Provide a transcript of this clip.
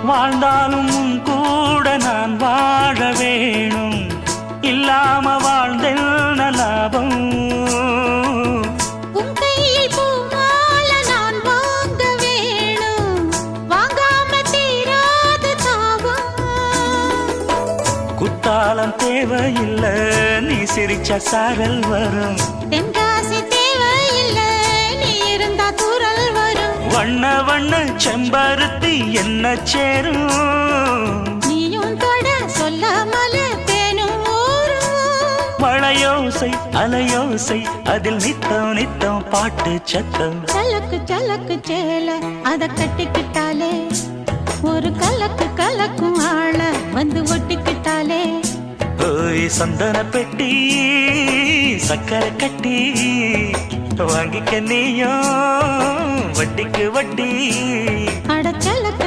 வாழ்ந்தாலும் உன் கூட நான் வாழ வேணும், இல்லாம வாழ்ந்தென்ன லாபம். உன் கையில் பூமால நான் வாங்க வேணும், வாங்காம தீராத தாபம். குத்தாலம் தேவையில்லை, நீ சிரிச்ச சாரல் வரும். தென்காசி தேவையில்லை, நீ இருந்தா தூரல் வரும். வண்ண வண்ண செம்பருத்தி என்ன சேரும், நீயும் தொட சொல்லாமல தேனும் ஊரும். மழையோசை அலையோசை அதில் நித்தம் நித்தம் பாட்டு சத்தம். சலக்கு சலக்கு சேல அத கட்டிக்கிட்டாலே, ஒரு கலக்கு கலக்கும் ஆள வந்து ஒட்டிக்கிட்டாலே. ஓய் சந்தன பெட்டி சக்கரை கட்டி வாங்கிக்க நீயும் வட்டிக்கு வட்டி. அட சலக்கு